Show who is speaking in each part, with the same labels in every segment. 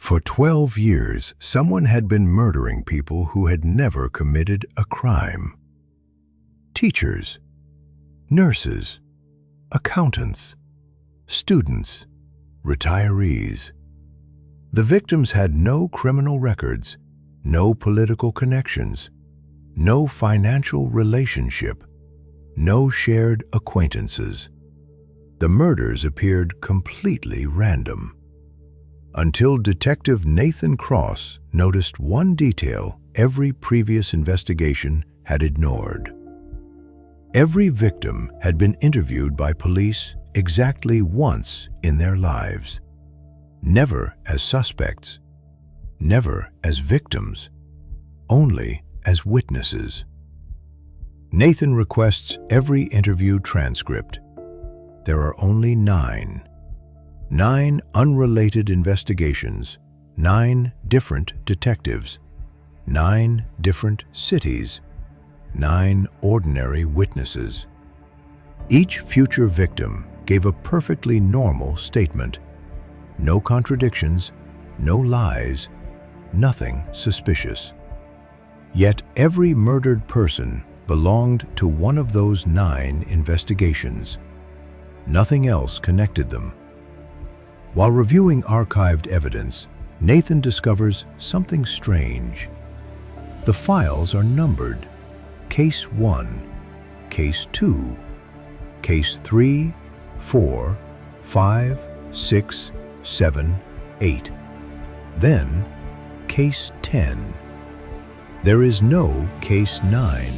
Speaker 1: For 12 years, someone had been murdering people who had never committed a crime. Teachers, nurses, accountants, students, retirees. The victims had no criminal records, no political connections, no financial relationship, no shared acquaintances. The murders appeared completely random. Until Detective Nathan Cross noticed one detail every previous investigation had ignored. Every victim had been interviewed by police exactly once in their lives. Never as suspects, never as victims, only as witnesses. Nathan requests every interview transcript. There are only 9. 9 unrelated investigations, 9 different detectives, 9 different cities, 9 ordinary witnesses. Each future victim gave a perfectly normal statement. No contradictions, no lies, nothing suspicious. Yet every murdered person belonged to one of those 9 investigations. Nothing else connected them. While reviewing archived evidence, Nathan discovers something strange. The files are numbered. Case 1, Case 2, Case 3, 4, 5, 6, 7, 8. Then, Case 10. There is no Case 9,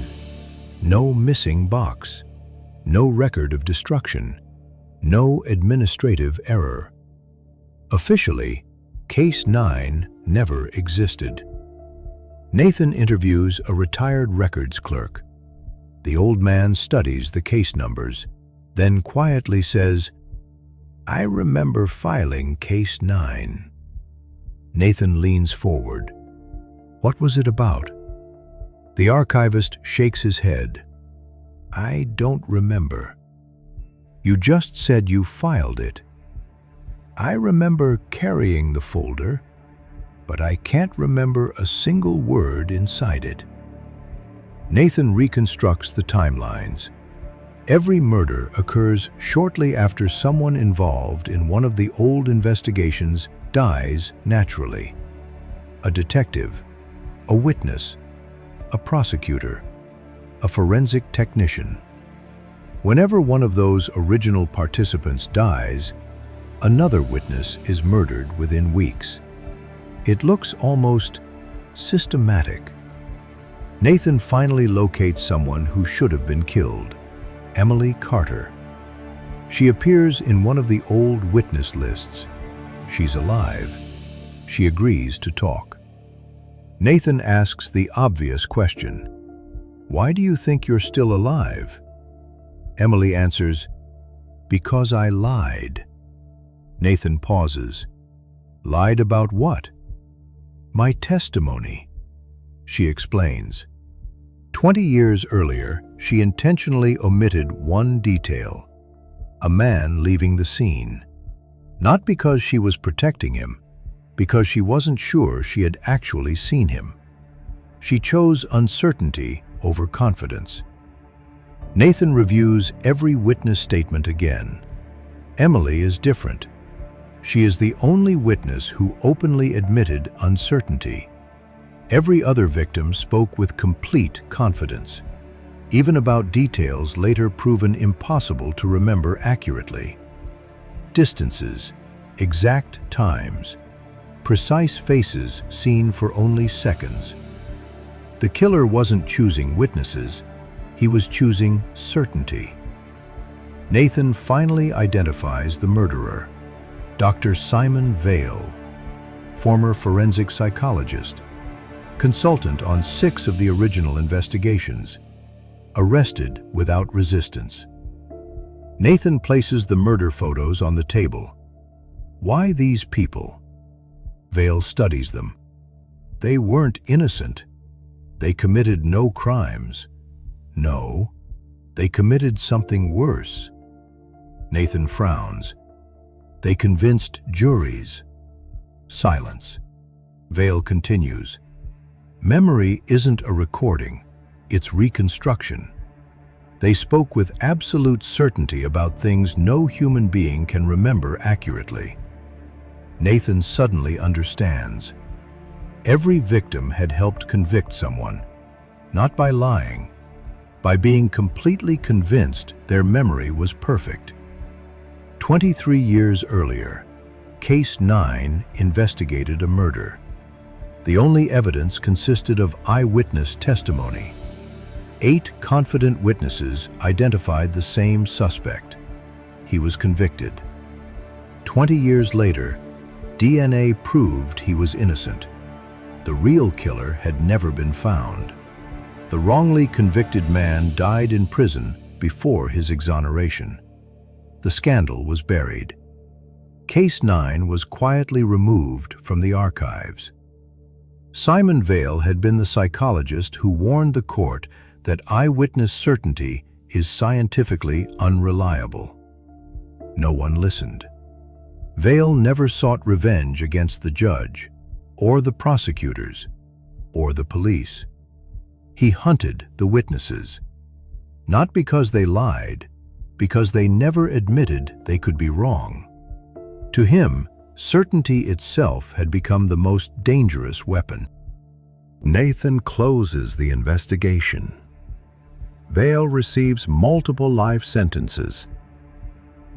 Speaker 1: no missing box, no record of destruction, no administrative error. Officially, Case 9 never existed. Nathan interviews a retired records clerk. The old man studies the case numbers, then quietly says, "I remember filing Case 9. Nathan leans forward. What was it about? The archivist shakes his head. "I don't remember." "You just said you filed it." "I remember carrying the folder, but I can't remember a single word inside it." Nathan reconstructs the timelines. Every murder occurs shortly after someone involved in one of the old investigations dies naturally. A detective, a witness, a prosecutor, a forensic technician. Whenever one of those original participants dies, another witness is murdered within weeks. It looks almost systematic. Nathan finally locates someone who should have been killed, Emily Carter. She appears in one of the old witness lists. She's alive. She agrees to talk. Nathan asks the obvious question, "Why do you think you're still alive?" Emily answers, "Because I lied." Nathan pauses. "Lied about what?" "My testimony." She explains. 20 years earlier, she intentionally omitted one detail: a man leaving the scene. Not because she was protecting him, because she wasn't sure she had actually seen him. She chose uncertainty over confidence. Nathan reviews every witness statement again. Emily is different. She is the only witness who openly admitted uncertainty. Every other victim spoke with complete confidence, even about details later proven impossible to remember accurately. Distances, exact times, precise faces seen for only seconds. The killer wasn't choosing witnesses, he was choosing certainty. Nathan finally identifies the murderer, Dr. Simon Vale, former forensic psychologist, consultant on 6 of the original investigations, arrested without resistance. Nathan places the murder photos on the table. Why these people? Vale studies them. They weren't innocent. They committed no crimes. No, they committed something worse. Nathan frowns. They convinced juries. Silence. Vale continues. Memory isn't a recording, it's reconstruction. They spoke with absolute certainty about things no human being can remember accurately. Nathan suddenly understands. Every victim had helped convict someone, not by lying, by being completely convinced their memory was perfect. 23 years earlier, Case 9 investigated a murder. The only evidence consisted of eyewitness testimony. 8 confident witnesses identified the same suspect. He was convicted. 20 years later, DNA proved he was innocent. The real killer had never been found. The wrongly convicted man died in prison before his exoneration. The scandal was buried. Case 9 was quietly removed from the archives. Simon Vale had been the psychologist who warned the court that eyewitness certainty is scientifically unreliable. No one listened. Vale never sought revenge against the judge, or the prosecutors, or the police. He hunted the witnesses, not because they lied, because they never admitted they could be wrong. To him, certainty itself had become the most dangerous weapon. Nathan closes the investigation. Vale receives multiple life sentences.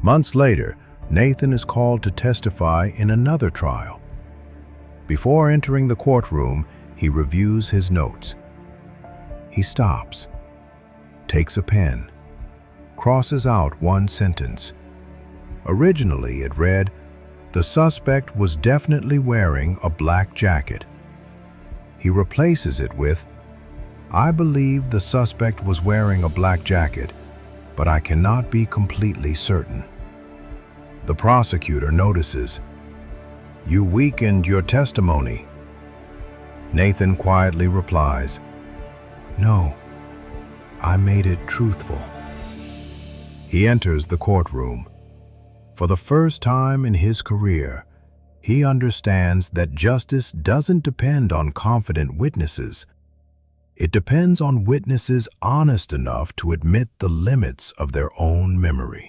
Speaker 1: Months later, Nathan is called to testify in another trial. Before entering the courtroom, he reviews his notes. He stops, takes a pen, crosses out one sentence. Originally, it read, "The suspect was definitely wearing a black jacket." He replaces it with, "I believe the suspect was wearing a black jacket, but I cannot be completely certain." The prosecutor notices, "You weakened your testimony." Nathan quietly replies, "No, I made it truthful." He enters the courtroom. For the first time in his career, he understands that justice doesn't depend on confident witnesses. It depends on witnesses honest enough to admit the limits of their own memory.